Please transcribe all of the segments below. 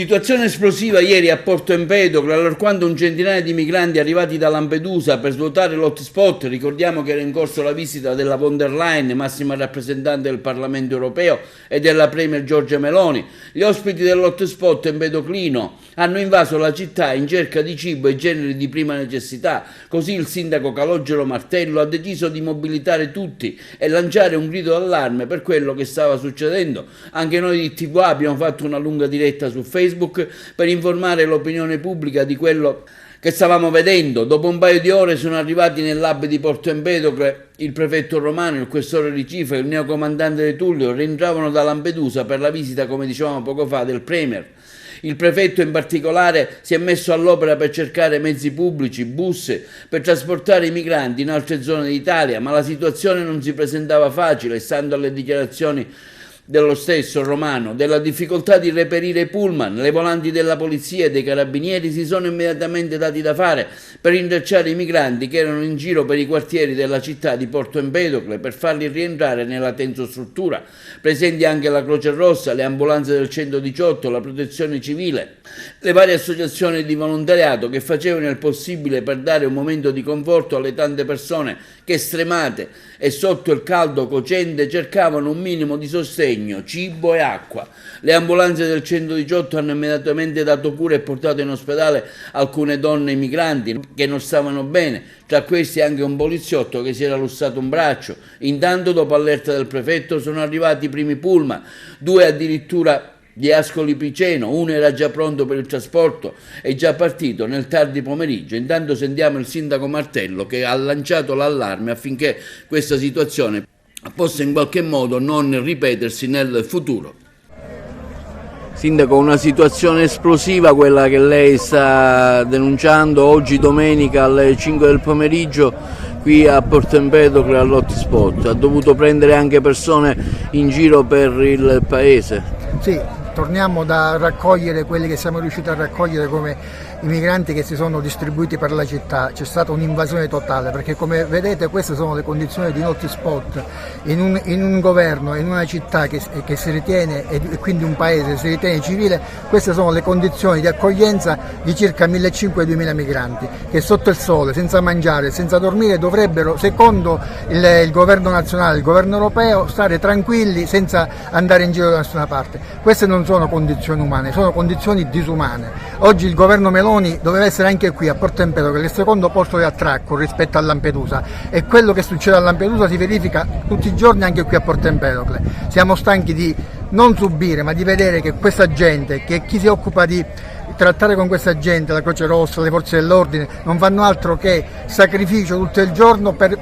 Situazione esplosiva ieri a Porto Empedocle, allorquando un centinaio di migranti arrivati da Lampedusa per svuotare l'hotspot, ricordiamo che era in corso la visita della von der Leyen, massima rappresentante del Parlamento europeo, e della Premier Giorgia Meloni. Gli ospiti dell'hotspot empedoclino hanno invaso la città in cerca di cibo e generi di prima necessità. Così il sindaco Calogero Martello ha deciso di mobilitare tutti e lanciare un grido d'allarme per quello che stava succedendo. Anche noi di TV abbiamo fatto una lunga diretta su Facebook per informare l'opinione pubblica di quello che stavamo vedendo. Dopo un paio di ore sono arrivati nell'hub di Porto Empedocle il prefetto Romano, il questore Ricifra e il neocomandante De Tullio. Rientravano da Lampedusa per la visita, come dicevamo poco fa, del Premier. Il prefetto in particolare si è messo all'opera per cercare mezzi pubblici, bus, per trasportare i migranti in altre zone d'Italia, ma la situazione non si presentava facile, stando alle dichiarazioni dello stesso Romano. Della difficoltà di reperire i pullman, le volanti della polizia e dei carabinieri si sono immediatamente dati da fare per rintracciare i migranti che erano in giro per i quartieri della città di Porto Empedocle per farli rientrare nella tensostruttura. Presenti anche la Croce Rossa, le ambulanze del 118, la Protezione Civile, le varie associazioni di volontariato che facevano il possibile per dare un momento di conforto alle tante persone che, stremate e sotto il caldo cocente, cercavano un minimo di sostegno, cibo e acqua. Le ambulanze del 118 hanno immediatamente dato cura e portato in ospedale alcune donne migranti che non stavano bene, tra questi anche un poliziotto che si era lussato un braccio. Intanto, dopo allerta del prefetto, sono arrivati i primi pullman, 2 addirittura di Ascoli Piceno, uno era già pronto per il trasporto e già partito nel tardi pomeriggio. Intanto sentiamo il sindaco Martello che ha lanciato l'allarme affinché questa situazione possa in qualche modo non ripetersi nel futuro. Sindaco, una situazione esplosiva quella che lei sta denunciando oggi domenica alle 5 del pomeriggio qui a Porto Empedocle all'hotspot. Ha dovuto prendere anche persone in giro per il paese? Sì, torniamo da raccogliere quelli che siamo riusciti a raccogliere come i migranti che si sono distribuiti per la città. C'è stata un'invasione totale, perché come vedete queste sono le condizioni di un hotspot in un governo, in una città che si ritiene, e quindi un paese si ritiene civile. Queste sono le condizioni di accoglienza di circa 1.500-2.000 migranti che sotto il sole, senza mangiare, senza dormire, dovrebbero, secondo il governo nazionale, il governo europeo, stare tranquilli senza andare in giro da nessuna parte. Queste non sono condizioni umane, sono condizioni disumane. Oggi il governo Meloni doveva essere anche qui a Porto Empedocle, il secondo porto di attracco rispetto a Lampedusa, e quello che succede a Lampedusa si verifica tutti i giorni anche qui a Porto Empedocle. Siamo stanchi di non subire, ma di vedere che questa gente, che chi si occupa di trattare con questa gente, la Croce Rossa, le forze dell'ordine, non fanno altro che sacrificio tutto il giorno per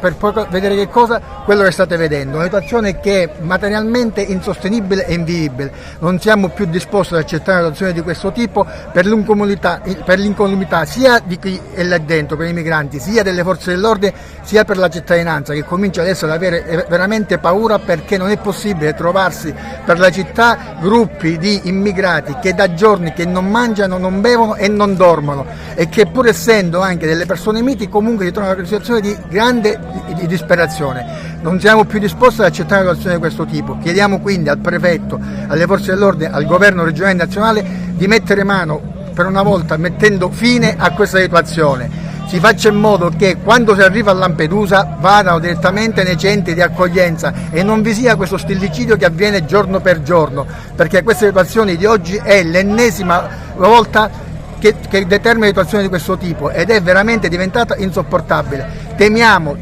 vedere che cosa? Quello che state vedendo, una situazione che è materialmente insostenibile e invivibile. Non siamo più disposti ad accettare una situazione di questo tipo per l'incolumità sia di chi è là dentro, per i migranti, sia delle forze dell'ordine, sia per la cittadinanza, che comincia adesso ad avere veramente paura, perché non è possibile trovarsi per la città gruppi di immigrati che da giorni che non mangiano, non bevono e non dormono, e che pur essendo anche delle persone miti comunque si trovano in una situazione di grande disperazione. Non siamo più disposti ad accettare una situazione di questo tipo. Chiediamo quindi al prefetto, alle forze dell'ordine, al governo regionale e nazionale di mettere mano per una volta, mettendo fine a questa situazione. Si faccia in modo che quando si arriva a Lampedusa vadano direttamente nei centri di accoglienza e non vi sia questo stillicidio che avviene giorno per giorno, perché questa situazione di oggi è l'ennesima volta che determina situazioni di questo tipo ed è veramente diventata insopportabile. Temiamo,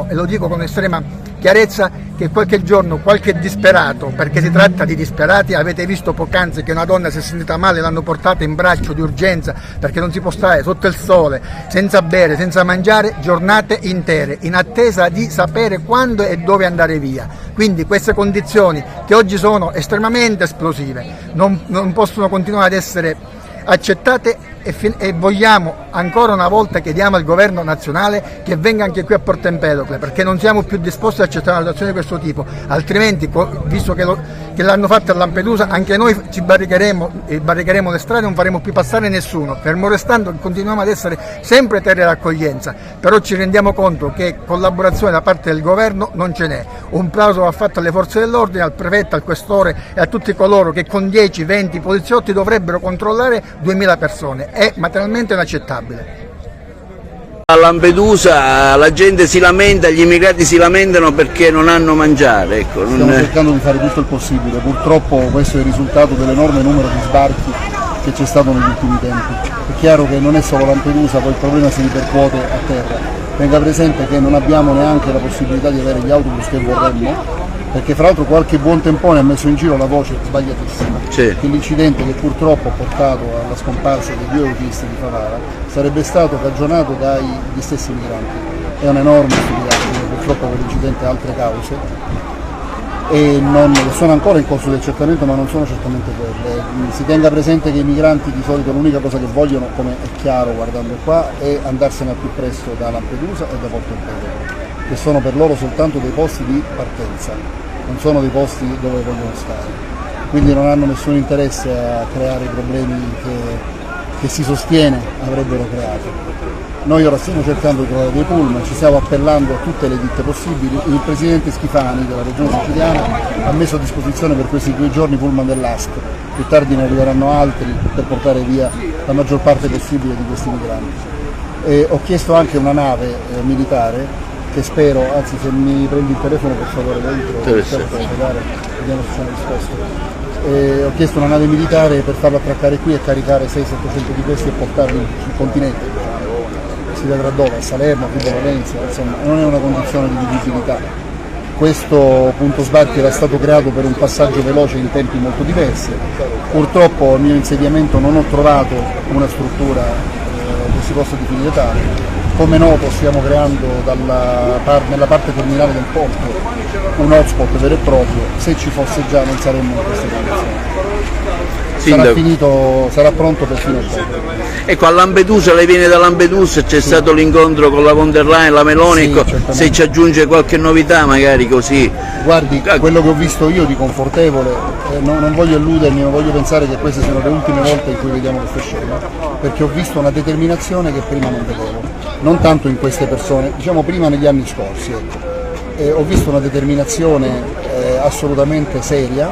e lo dico con estrema chiarezza, che qualche giorno qualche disperato, perché si tratta di disperati, avete visto poc'anzi che una donna si è sentita male, l'hanno portata in braccio di urgenza perché non si può stare sotto il sole, senza bere, senza mangiare, giornate intere, in attesa di sapere quando e dove andare via. Quindi queste condizioni, che oggi sono estremamente esplosive, non possono continuare ad essere accettate e vogliamo ancora una volta chiediamo al governo nazionale che venga anche qui a Porto Empedocle, perché non siamo più disposti ad accettare una situazione di questo tipo, altrimenti, visto che l'hanno fatta a Lampedusa, anche noi ci barricheremo le strade, non faremo più passare nessuno, fermo restando che continuiamo ad essere sempre terre d'accoglienza, però ci rendiamo conto che collaborazione da parte del governo non ce n'è. Un plauso va fatto alle forze dell'ordine, al prefetto, al questore e a tutti coloro che con 10-20 poliziotti dovrebbero controllare 2000 persone. È materialmente inaccettabile. A Lampedusa la gente si lamenta, gli immigrati si lamentano perché non hanno mangiare. Ecco, Stiamo cercando di fare tutto il possibile, purtroppo questo è il risultato dell'enorme numero di sbarchi che c'è stato negli ultimi tempi. È chiaro che non è solo Lampedusa, poi il problema si ripercuote a terra. Tenga presente che non abbiamo neanche la possibilità di avere gli autobus che vorremmo, perché fra l'altro qualche buon tempone ha messo in giro la voce sbagliatissima, che l'incidente che purtroppo ha portato alla scomparsa dei 2 autisti di Favara sarebbe stato cagionato dagli stessi migranti. È un'enorme stupidaggine, purtroppo quell'incidente ha altre cause e sono ancora in corso di accertamento, ma non sono certamente quelle. Si tenga presente che i migranti di solito l'unica cosa che vogliono, come è chiaro guardando qua, è andarsene al più presto da Lampedusa e da Porto Empedocle, che sono per loro soltanto dei posti di partenza, non sono dei posti dove vogliono stare, quindi non hanno nessun interesse a creare i problemi che si sostiene avrebbero creato. Noi ora stiamo cercando di trovare dei pullman, ci stiamo appellando a tutte le ditte possibili. Il presidente Schifani della regione siciliana ha messo a disposizione per questi 2 giorni pullman dell'ASC, più tardi ne arriveranno altri per portare via la maggior parte possibile di questi migranti. Ho chiesto anche una nave militare che spero, anzi se mi prendi il telefono per favore dentro, vediamo se sono risposto. Ho chiesto una nave militare per farla attraccare qui e caricare 600-700 di questi e portarli sul continente. Si vedrà dove, a Salerno, a Vibo Valentia, insomma non è una condizione di vivibilità. Questo punto sbarchi era stato creato per un passaggio veloce in tempi molto diversi. Purtroppo al mio insediamento non ho trovato una struttura che si possa definire tale. Come noto stiamo creando nella parte terminale del porto un hotspot vero e proprio, se ci fosse già non saremmo in queste condizioni. Sarà pronto per fine ottobre. Ecco, a Lampedusa, lei viene da Lampedusa, c'è stato l'incontro con la von der Leyen, la Meloni, ecco, se ci aggiunge qualche novità magari così. Guardi, quello che ho visto io di confortevole, non voglio illudermi, non voglio pensare che queste siano le ultime volte in cui vediamo queste scene, perché ho visto una determinazione che prima non vedevo, non tanto in queste persone, diciamo prima negli anni scorsi, ecco. Ho visto una determinazione assolutamente seria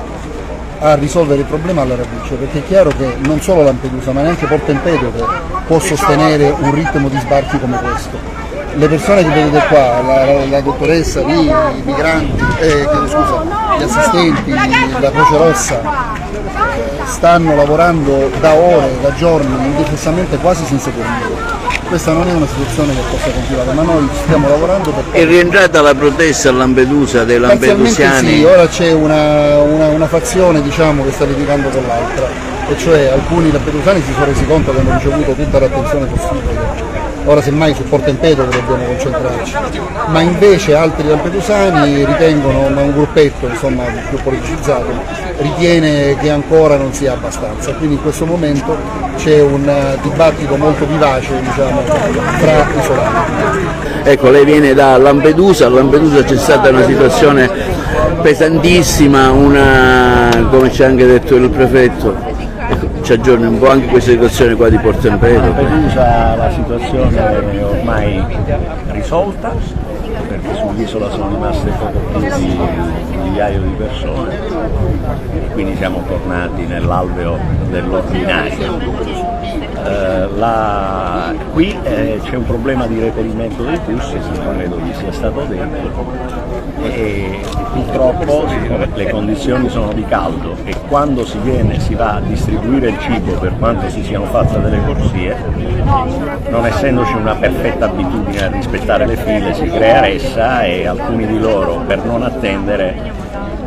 a risolvere il problema alla radice, perché è chiaro che non solo Lampedusa ma neanche Porto Empedocle può sostenere un ritmo di sbarchi come questo. Le persone che vedete qua, la dottoressa lì, i migranti, gli assistenti, la Croce Rossa, stanno lavorando da ore, da giorni, indefessamente quasi senza dormire. Questa non è una situazione che possa continuare, ma noi stiamo lavorando per... È rientrata la protesta a Lampedusa dei lampedusiani? Sì, ora c'è una fazione, diciamo, che sta litigando con l'altra, e cioè alcuni lampedusani si sono resi conto che hanno ricevuto tutta l'attenzione possibile. Ora semmai su Porto Empedocle dobbiamo concentrarci, ma invece altri lampedusani ritengono, ma un gruppetto insomma più politicizzato, ritiene che ancora non sia abbastanza, quindi in questo momento c'è un dibattito molto vivace, diciamo, tra isolati. Ecco, lei viene da Lampedusa, a Lampedusa c'è stata una situazione pesantissima, come ci ha anche detto il prefetto. Ecco, ci aggiorni un po' anche questa situazione qua di Porto Empedocle. A Lampedusa la situazione è ormai risolta, perché sull'isola sono rimaste poco più di un migliaio di persone e quindi siamo tornati nell'alveo dell'ordinario. Qui c'è un problema di reperimento dei bus, non credo gli sia stato detto, e purtroppo le condizioni sono di caldo e quando si va a distribuire il cibo, per quanto si siano fatte delle corsie, non essendoci una perfetta abitudine a rispettare le file, si crea ressa e alcuni di loro, per non attendere,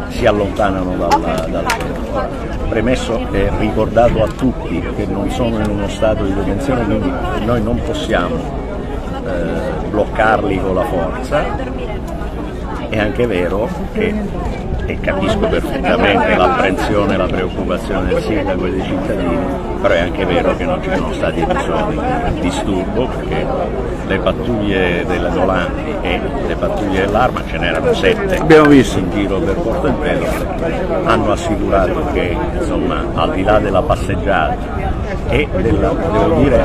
si allontanano dal centro. Premesso e ricordato a tutti che non sono in uno stato di detenzione, quindi noi non possiamo bloccarli con la forza. È anche vero che, e capisco perfettamente l'apprensione e la preoccupazione del sindaco e dei cittadini, però è anche vero che non ci sono stati episodi di disturbo, perché le pattuglie della Volandi e le pattuglie dell'Arma, ce n'erano 7 abbiamo visto in giro per Porto Empedocle, hanno assicurato che insomma al di là della passeggiata e devo dire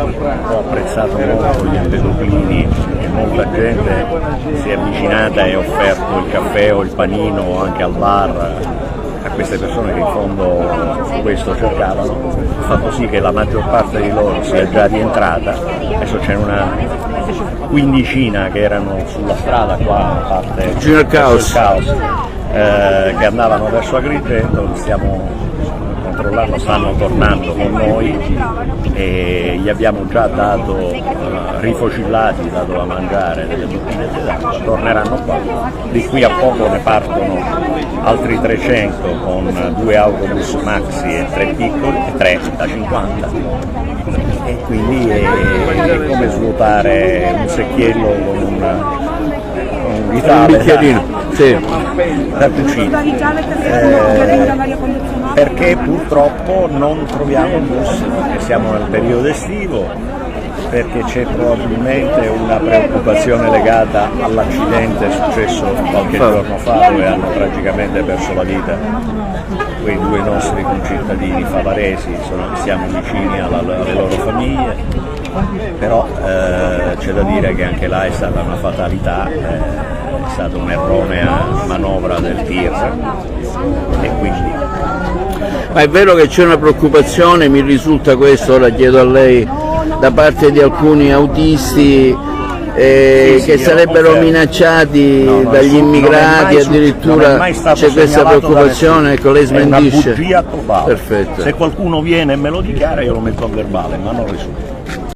ho apprezzato molto gli empedoclini, e molta gente si è avvicinata e ha offerto il caffè o il panino o anche al bar a queste persone che in fondo questo cercavano, ha fatto sì che la maggior parte di loro sia già rientrata. Adesso c'è una quindicina che erano sulla strada qua, a parte vicino al Caos, che andavano verso Agrigento, stiamo controllando, stanno tornando con noi e gli abbiamo già dato rifocillati, dato da mangiare delle bottigliette d'acqua, torneranno qua, di qui a poco ne partono altri 300 con 2 autobus maxi e 3 piccoli, 3 da 50, e quindi è come svuotare un secchiello con un vitale da cucina, perché purtroppo non troviamo bus, perché siamo nel periodo estivo, perché c'è probabilmente una preoccupazione legata all'accidente successo qualche giorno fa, dove hanno tragicamente perso la vita quei 2 nostri concittadini favaresi. Siamo vicini alle loro famiglie, però c'è da dire che anche là è stata una fatalità, è stata un'erronea manovra del tir, e quindi... Ma è vero che c'è una preoccupazione, mi risulta questo, ora chiedo a lei, da parte di alcuni autisti che sarebbero minacciati dagli immigrati, addirittura c'è questa preoccupazione, ecco, lei smentisce? È una bugia totale. Perfetto. Se qualcuno viene e me lo dichiara io lo metto a verbale, ma non risulta.